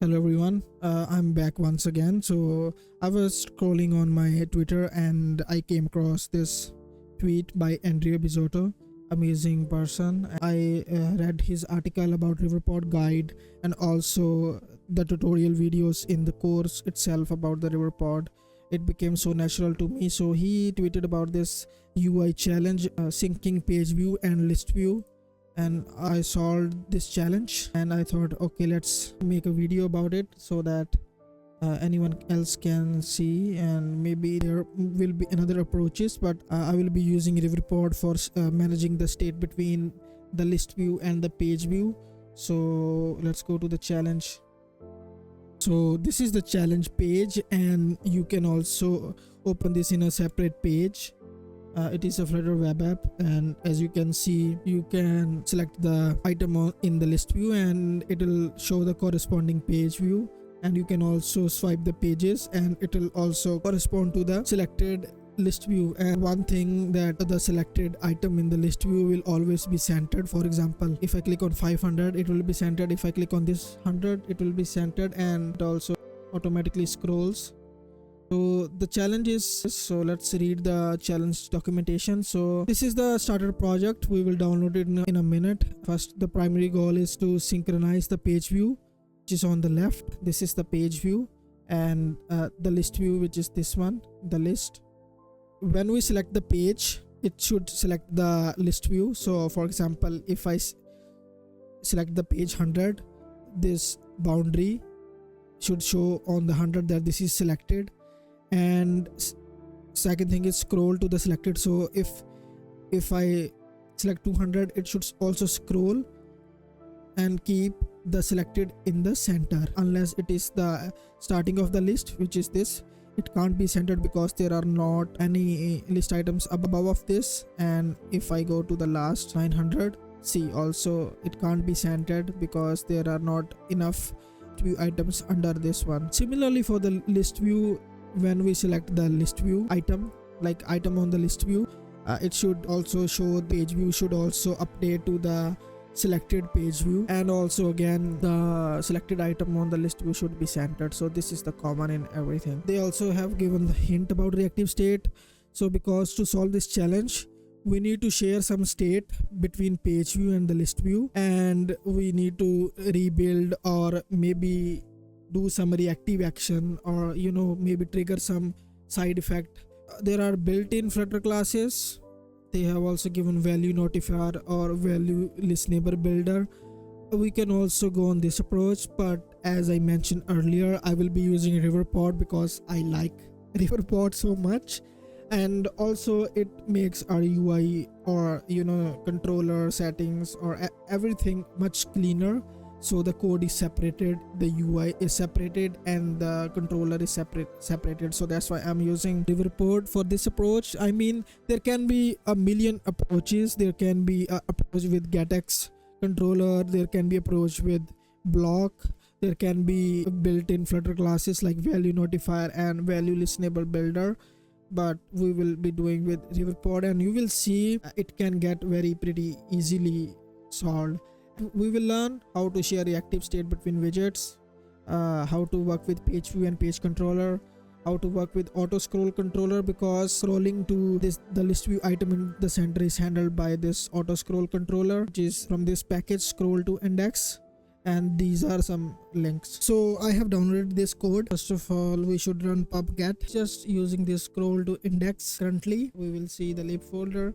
Hello everyone, I'm back once again. So I was scrolling on my Twitter and I came across this tweet by Andrea Bizotto, amazing person. I read his article about Riverpod guide and also the tutorial videos in the course itself about the Riverpod. It became so natural to me. So he tweeted about this UI challenge, syncing page view and list view, and I solved this challenge and I thought, okay, let's make a video about it so that anyone else can see, and maybe there will be another approaches, but I will be using Riverpod for managing the state between the list view and the page view. So let's go to the challenge. So this is the challenge page, and you can also open this in a separate page. It is a Flutter web app, and as you can see, you can select the item in the list view and it will show the corresponding page view, and you can also swipe the pages and it will also correspond to the selected list view. And one thing, that the selected item in the list view will always be centered. For example, if I click on 500, it will be centered. If I click on this 100, it will be centered, and it also automatically scrolls. So the challenge is, so let's read the challenge documentation. So this is the starter project. We will download it in a minute. First, the primary goal is to synchronize the page view, which is on the left. This is the page view, and the list view, which is this one, the list. When we select the page, it should select the list view. So for example, if I select the page 100, this boundary should show on the 100 that this is selected. And second thing is scroll to the selected. So if I select 200, it should also scroll and keep the selected in the center, unless it is the starting of the list, which is this. It can't be centered because there are not any list items above of this. And if I go to the last 900, see, also it can't be centered because there are not enough view items under this one. Similarly, for the list view, when we select the list view item, like item on the list view, it should also show, page view should also update to the selected page view, and also again the selected item on the list view should be centered. So this is the common in everything. They also have given the hint about reactive state. So because to solve this challenge, we need to share some state between page view and the list view, and we need to rebuild or maybe do some reactive action, or maybe trigger some side effect. There are built-in Flutter classes. They have also given value notifier or value listener builder. We can also go on this approach, but as I mentioned earlier, I will be using Riverpod because I like Riverpod so much, and also it makes our UI or controller settings or everything much cleaner. So the code is separated, the UI is separated, and the controller is separated. So that's why I'm using Riverpod for this approach. I mean, there can be a million approaches. There can be a approach with getX controller, there can be approach with block, there can be built-in Flutter classes like value notifier and value listenable builder, but we will be doing with Riverpod, and you will see it can get very pretty easily solved. We will learn how to share reactive state between widgets, how to work with page view and page controller, how to work with auto scroll controller, because scrolling to the list view item in the center is handled by this auto scroll controller, which is from this package scroll to index, and these are some links. So I have downloaded this code. First of all, we should run pub-get, just using this scroll to index. Currently we will see the lib folder.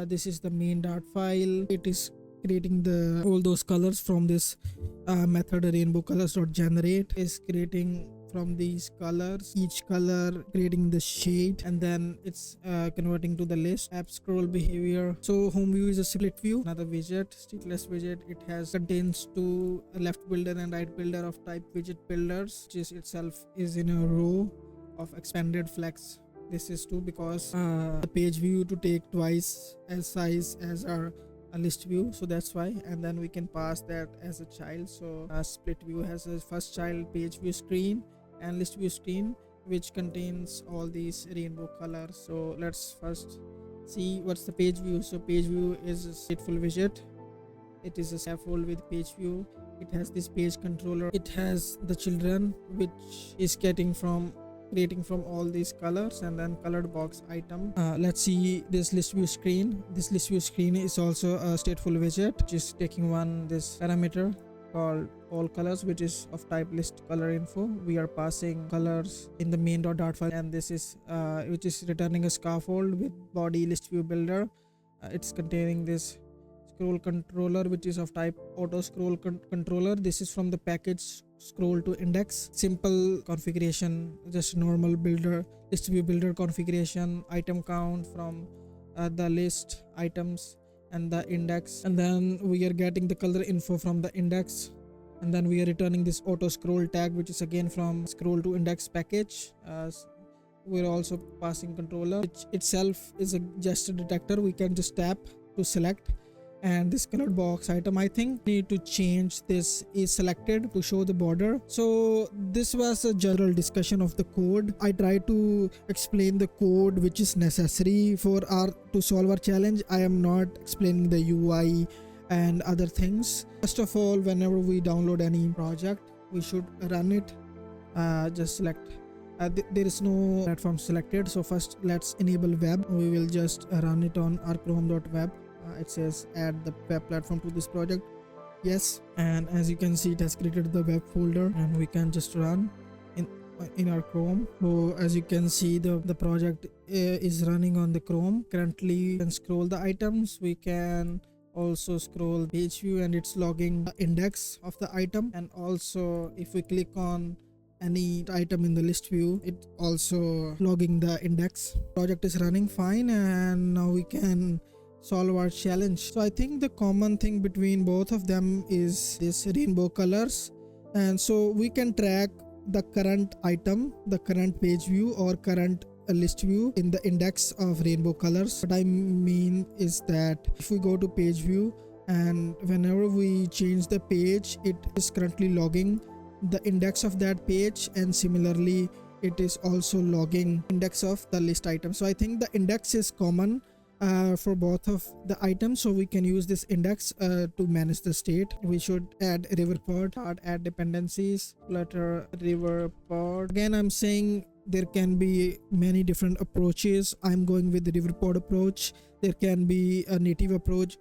This is the main.dart file. It is creating all those colors from this method rainbow colors.generate, is creating from these colors, each color creating the shade, and then it's converting to the list. App scroll behavior. So home view is a split view, another widget, stateless widget. It contains two left builder and right builder of type widget builders, which is itself is in a row of expanded flex. This is two because the page view to take twice as size as our a list view, so that's why. And then we can pass that as a child. So split view has a first child page view screen and list view screen, which contains all these rainbow colors. So let's first see what's the page view. So page view is a stateful widget. It is a scaffold with page view. it has this page controller, it has the children which is creating from all these colors, and then colored box item. Let's see this list view screen. This list view screen is also a stateful widget which is taking this parameter called all colors, which is of type list color info. We are passing colors in the main.dart file, and this is which is returning a scaffold with body list view builder. It's containing this scroll controller which is of type auto scroll controller. This is from the package scroll to index. Simple configuration, just normal builder, list view builder configuration, item count from the list items and the index, and then we are getting the color info from the index, and then we are returning this auto scroll tag which is again from scroll to index package. We're also passing controller, which itself is a gesture detector. We can just tap to select, and this colored box item, I think need to change this is selected to show the border. So this was a general discussion of the code. I tried to explain the code which is necessary for to solve our challenge. I am not explaining the UI and other things. First of all, whenever we download any project, we should run it. Just select there is no platform selected, so first let's enable web. We will just run it on our chrome.web. It says add the web platform to this project. Yes, and as you can see, it has created the web folder, and we can just run in our Chrome. So as you can see, the project is running on the Chrome. Currently you can scroll the items. We can also scroll page view, and it's logging the index of the item. And also if we click on any item in the list view, it also logging the index. Project is running fine, and now we can solve our challenge. So I think the common thing between both of them is this rainbow colors, and so we can track the current item, the current page view or current list view in the index of rainbow colors. What I mean is that if we go to page view, and whenever we change the page, it is currently logging the index of that page, and similarly it is also logging index of the list item. So I think the index is common for both of the items, so we can use this index to manage the state. We should add Riverpod, add dependencies, Flutter Riverpod. Again, I'm saying there can be many different approaches. I'm going with the Riverpod approach. There can be a native approach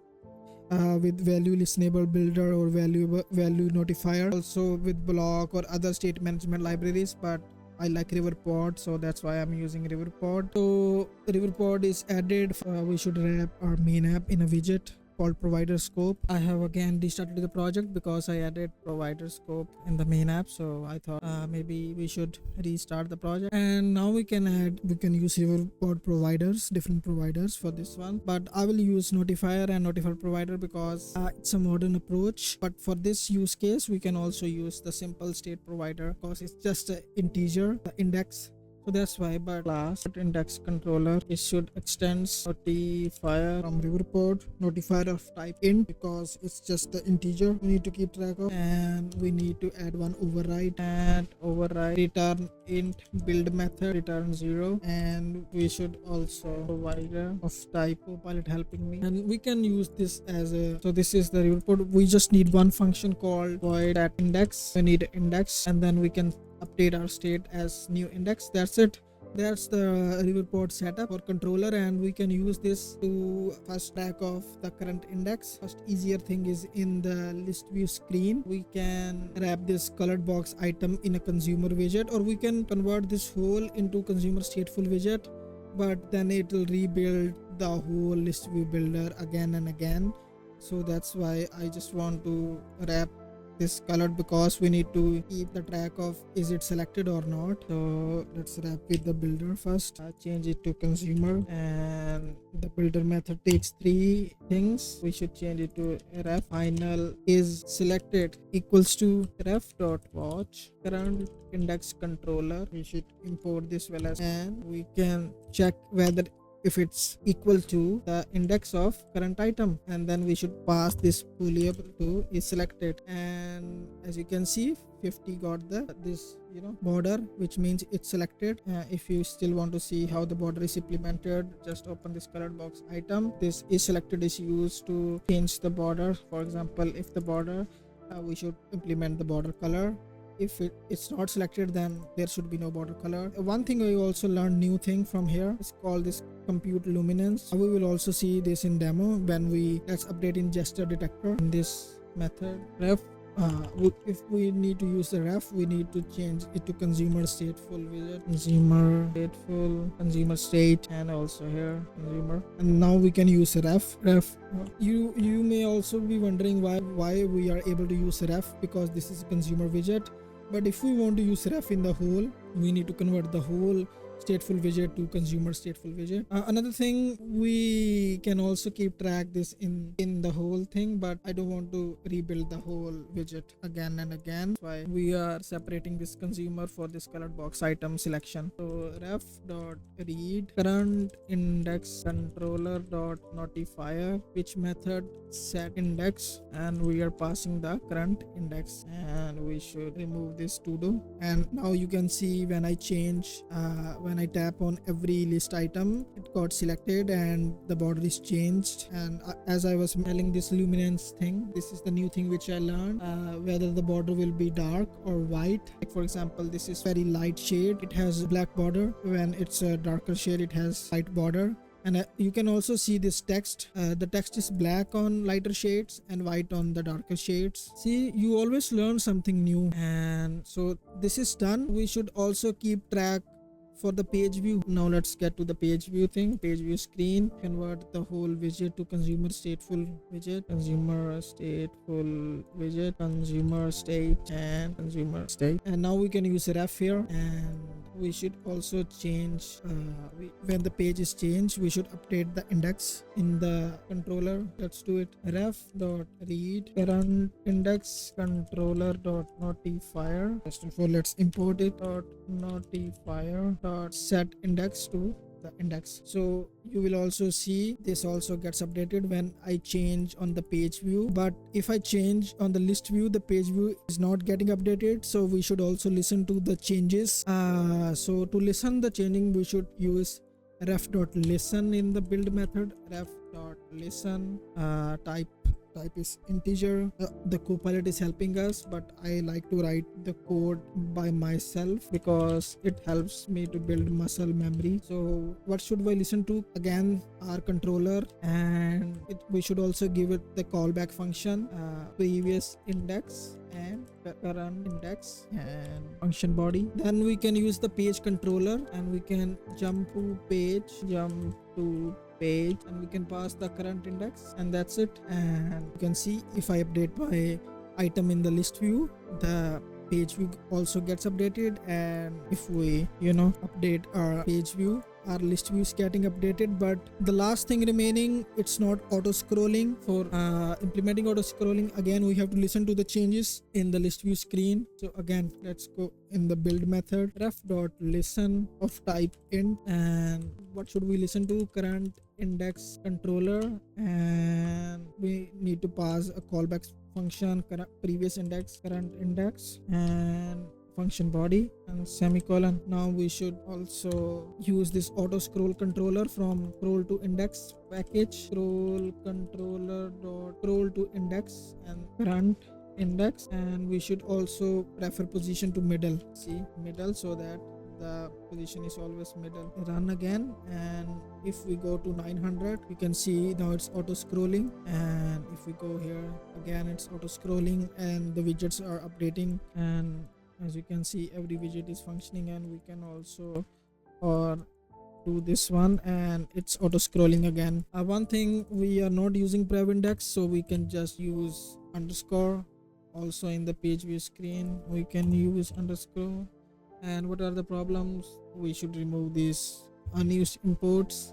with value listenable builder or value notifier, also with block or other state management libraries, but I like Riverpod, so that's why I'm using Riverpod. So Riverpod is added. We should wrap our main app in a widget called provider scope. I have again restarted the project because I added provider scope in the main app, so I thought maybe we should restart the project. And now we can use Riverpod providers, different providers for this one, but I will use Notifier and Notifier Provider because it's a modern approach. But for this use case, we can also use the simple state provider because it's just an integer, the index. So that's why, but class index controller, it should extend notifier from Riverpod, notifier of type int, because it's just the integer we need to keep track of, and we need to add one override, and override return int build method return 0, and we should also provider of type Copilot helping me, and we can use this as a, so this is the Riverpod. We just need one function called void at index. We need an index, and then we can update our state as new index. That's it. That's the Riverpod setup for controller, and we can use this to first track of the current index. First easier thing is in the list view screen, we can wrap this colored box item in a consumer widget, or we can convert this whole into consumer stateful widget, but then it will rebuild the whole list view builder again and again. So that's why I just want to wrap this colored, because we need to keep the track of is it selected or not. So let's wrap with the builder first. Change it to consumer, and the builder method takes 3 things. We should change it to ref final is selected equals to ref.watch current index controller. We should import this well as, and we can check whether if it's equal to the index of current item, and then we should pass this boolean to is selected. And as you can see, 50 got this border, which means it's selected. If you still want to see how the border is implemented, just open this colored box item. This is selected is used to change the border. For example, if the border we should implement the border color. If it's not selected, then there should be no border color. One thing we also learned new thing from here is called this compute luminance. We will also see this in demo when let's update in gesture detector in this method ref. If we need to use the ref, we need to change it to consumer stateful widget, consumer state, and also here consumer. And now we can use ref. You may also be wondering why we are able to use ref, because this is a consumer widget. But if we want to use ref in the whole, we need to convert the whole stateful widget to consumer stateful widget. Another thing, we can also keep track this in the whole thing, but I don't want to rebuild the whole widget again and again. That's why we are separating this consumer for this colored box item selection. So ref dot read current index controller dot notifier, which method set index, and we are passing the current index, and we should remove this to do. And now you can see when I change when I tap on every list item, it got selected and the border is changed. And as I was telling this luminance thing, this is the new thing which I learned, whether the border will be dark or white. Like for example, this is very light shade, it has black border. When it's a darker shade, it has light border. And you can also see this text. The text is black on lighter shades and white on the darker shades. See, you always learn something new. And so this is done. We should also keep track for the page view. Now let's get to the page view thing. Page view screen, convert the whole widget to consumer stateful widget, consumer stateful widget, consumer state, and consumer state. And now we can use ref here, and we should also change when the page is changed, we should update the index in the controller. Let's do it. Ref dot read current index controller dot notifier. First of all, let's import it. Dot notifier dot set index to the index. So you will also see this also gets updated when I change on the page view. But if I change on the list view, the page view is not getting updated. So we should also listen to the changes. So to listen the changing, we should use ref.listen in the build method. Ref.listen, type is integer. The Copilot is helping us, but I like to write the code by myself because it helps me to build muscle memory. So what should we listen to? Again, our controller, and we should also give it the callback function, previous index and current index and function body. Then we can use the page controller and we can jump to page, and we can pass the current index, and that's it. And you can see if I update my item in the list view, the page view also gets updated. And if we update our page view, our list view is getting updated. But the last thing remaining, it's not auto scrolling. For implementing auto scrolling, again we have to listen to the changes in the list view screen. So again, let's go in the build method, ref.listen of type int, and what should we listen to? Current index controller, and we need to pass a callback function, previous index, current index, and function body, and semicolon. Now we should also use this auto scroll controller from scroll to index package, scroll controller dot scroll to index and current index, and we should also prefer position to middle. See, middle, so that the position is always middle. Run again, and if we go to 900, you can see now it's auto scrolling. And if we go here again, it's auto scrolling and the widgets are updating. And as you can see, every widget is functioning. And we can also do this one, and it's auto scrolling again. One thing, we are not using prev index, so we can just use underscore. Also in the page view screen, we can use underscore. And what are the problems? We should remove these unused imports.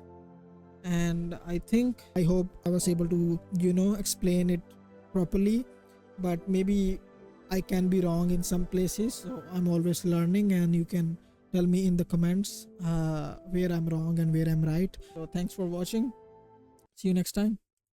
And I hope I was able to explain it properly, but maybe I can be wrong in some places. So I'm always learning, and you can tell me in the comments where I'm wrong and where I'm right. So thanks for watching. See you next time.